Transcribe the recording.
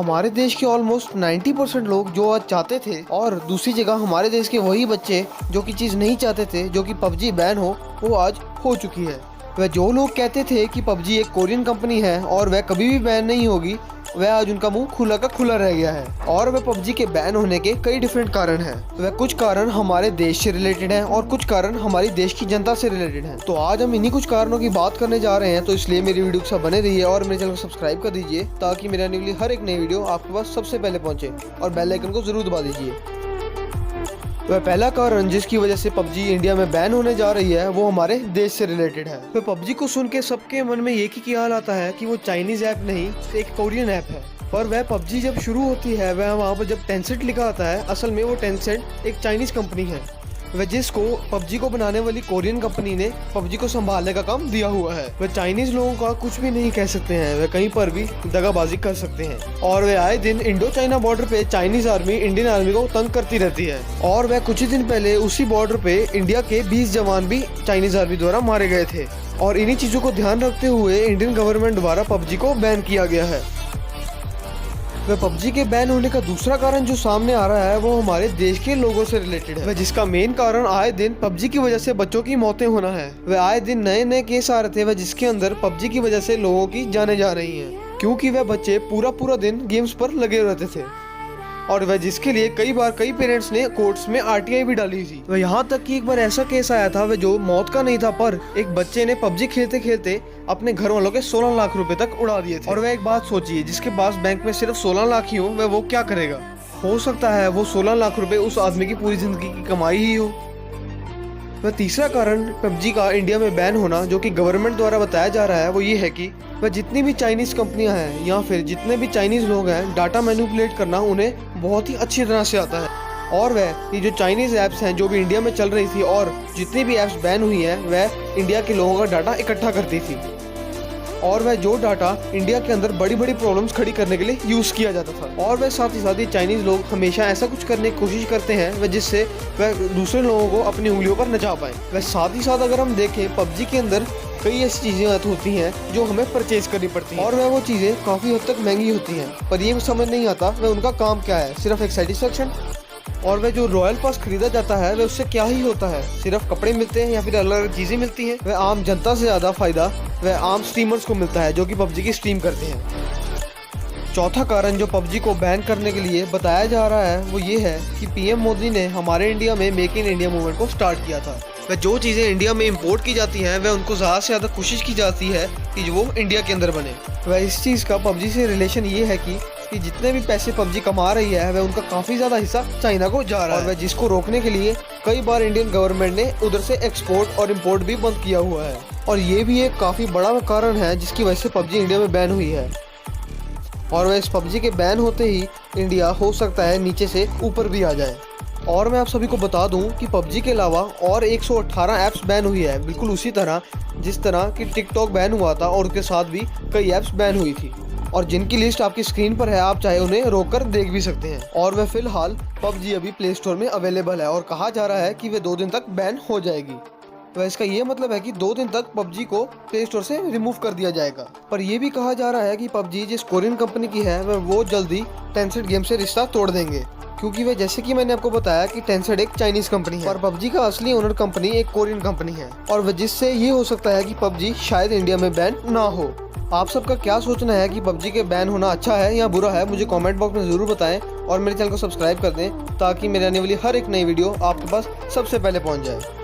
हमारे देश के ऑलमोस्ट 90% लोग जो आज चाहते थे, और दूसरी जगह हमारे देश के वही बच्चे जो कि चीज़ नहीं चाहते थे, जो कि पबजी बैन हो, वो आज हो चुकी है। वह जो लोग कहते थे कि पबजी एक कोरियन कंपनी है और वह कभी भी बैन नहीं होगी, वह आज उनका मुंह खुला का खुला रह गया है। और वह पबजी के बैन होने के कई डिफरेंट कारण हैं। वह कुछ कारण हमारे देश से रिलेटेड हैं और कुछ कारण हमारी देश की जनता से रिलेटेड हैं। तो आज हम इन्हीं कुछ कारणों की बात करने जा रहे हैं, तो इसलिए मेरी वीडियो के साथ बने रहिए और मेरे चैनल को सब्सक्राइब कर दीजिए ताकि मेरे आने वाली हर एक नई वीडियो आपके पास सबसे पहले पहुंचे, और बेल आइकन को जरूर दबा दीजिए। वह पहला कारण जिसकी वजह से पबजी इंडिया में बैन होने जा रही है, वो हमारे देश से रिलेटेड है। वह पबजी को सुन के सबके मन में एक ही ख्याल आता है कि वो चाइनीज ऐप नहीं, एक कोरियन ऐप है। पर वह पबजी जब शुरू होती है, वह वहाँ पर जब टेंसेंट लिखा आता है, असल में वो टेंसेंट एक चाइनीज कंपनी है। वह जिसको पबजी को बनाने वाली कोरियन कंपनी ने पबजी को संभालने का काम दिया हुआ है। वह चाइनीज लोगों का कुछ भी नहीं कह सकते हैं, वह कहीं पर भी दगाबाजी कर सकते हैं। और वह आए दिन इंडो चाइना बॉर्डर पे चाइनीज आर्मी इंडियन आर्मी को तंग करती रहती है। और वह कुछ ही दिन पहले उसी बॉर्डर पे इंडिया के 20 जवान भी चाइनीज आर्मी द्वारा मारे गए थे। और इन्हीं चीजों को ध्यान रखते हुए इंडियन गवर्नमेंट द्वारा पबजी को बैन किया गया है। वह पबजी के बैन होने का दूसरा कारण जो सामने आ रहा है, वो हमारे देश के लोगों से रिलेटेड है। वह जिसका मेन कारण आए दिन पबजी की वजह से बच्चों की मौतें होना है। वह आए दिन नए नए केस आ रहे थे, वह जिसके अंदर पबजी की वजह से लोगों की जानें जा रही हैं, क्योंकि वह बच्चे पूरा दिन गेम्स पर लगे रहते थे। और वह जिसके लिए कई बार कई पेरेंट्स ने कोर्ट्स में आरटीआई भी डाली थी। वह यहाँ तक कि एक बार ऐसा केस आया था, वह जो मौत का नहीं था, पर एक बच्चे ने पबजी खेलते खेलते अपने घर वालों के 16 लाख रुपए तक उड़ा दिए थे। और वह एक बात सोचिए, जिसके पास बैंक में सिर्फ 16 लाख ही हो, वह वो क्या करेगा। हो सकता है वो 16 लाख रुपए उस आदमी की पूरी जिंदगी की कमाई ही हो। वह तीसरा कारण पबजी का इंडिया में बैन होना, जो कि गवर्नमेंट द्वारा बताया जा रहा है, वो ये है कि वह जितनी भी चाइनीज कंपनियां हैं या फिर जितने भी चाइनीज लोग हैं, डाटा मैनिपुलेट करना उन्हें बहुत ही अच्छी तरह से आता है। और वह ये जो चाइनीज ऐप्स हैं जो भी इंडिया में चल रही थी, और जितनी भी ऐप्स बैन हुई हैं, वह इंडिया के लोगों का डाटा इकट्ठा करती थी। और वह जो डाटा इंडिया के अंदर बड़ी बड़ी प्रॉब्लम्स खड़ी करने के लिए यूज किया जाता था। और वह साथ ही साथ ये चाइनीज लोग हमेशा ऐसा कुछ करने की कोशिश करते हैं वह जिससे वह दूसरे लोगों को अपनी उंगलियों पर नचा पाए। वह साथ ही साथ अगर हम देखें, पबजी के अंदर कई ऐसी चीजें होती हैं जो हमें परचेज करनी पड़ती हैं, और वह वो चीजें काफी हद तक महंगी होती हैं, पर ये समझ नहीं आता वह उनका काम क्या है, सिर्फ एक सेटिस्फेक्शन। और वह जो रॉयल पास खरीदा जाता है, वह उससे क्या ही होता है, सिर्फ कपड़े मिलते हैं या फिर अलग अलग चीजें मिलती हैं। वह आम जनता से ज्यादा फायदा वह आम स्ट्रीमर्स को मिलता है जो कि पबजी की स्ट्रीम करते हैं। चौथा कारण जो पबजी को बैन करने के लिए बताया जा रहा है, वो ये है कि पीएम मोदी ने हमारे इंडिया में मेक इन इंडिया मूवमेंट को स्टार्ट किया था। वह जो चीज़ें इंडिया में इंपोर्ट की जाती हैं, वह उनको ज़्यादा से ज़्यादा कोशिश की जाती है कि वो इंडिया के अंदर बने। वह इस चीज़ का पबजी से रिलेशन ये है कि जितने भी पैसे पबजी कमा रही है, वह उनका काफ़ी ज़्यादा हिस्सा चाइना को जा रहा है। और वह जिसको रोकने के लिए कई बार इंडियन गवर्नमेंट ने उधर से एक्सपोर्ट और इम्पोर्ट भी बंद किया हुआ है। और ये भी एक काफ़ी बड़ा कारण है जिसकी वजह से पबजी इंडिया में बैन हुई है। और वह इस पबजी के बैन होते ही इंडिया हो सकता है नीचे से ऊपर भी आ जाए। और मैं आप सभी को बता दूं कि पबजी के अलावा और 118 ऐप्स बैन हुई है, बिल्कुल उसी तरह जिस तरह कि टिकटॉक बैन हुआ था और उसके साथ भी कई ऐप्स बैन हुई थी, और जिनकी लिस्ट आपकी स्क्रीन पर है, आप चाहे उन्हें रोककर देख भी सकते हैं। और वह फिलहाल पबजी अभी प्ले स्टोर में अवेलेबल है और कहा जा रहा है कि वह 2 दिन तक बैन हो जाएगी। तो इसका ये मतलब है कि 2 दिन तक पबजी को प्ले स्टोर से रिमूव कर दिया जाएगा। पर यह भी कहा जा रहा है कि पबजी जिस कोरियन कंपनी की है, वह वो जल्दी टेंसेंट गेम से रिश्ता तोड़ देंगे, क्योंकि वह जैसे कि मैंने आपको बताया कि टेंसेंट एक चाइनीज कंपनी है और पबजी का असली ओनर कंपनी एक कोरियन कंपनी है। और वह जिससे ये हो सकता है कि पबजी शायद इंडिया में बैन ना हो। आप सबका क्या सोचना है कि पबजी के बैन होना अच्छा है या बुरा है, मुझे कमेंट बॉक्स में ज़रूर बताएं, और मेरे चैनल को सब्सक्राइब कर दें ताकि मेरे आने वाली हर एक नई वीडियो आपके पास सबसे पहले पहुंच जाए।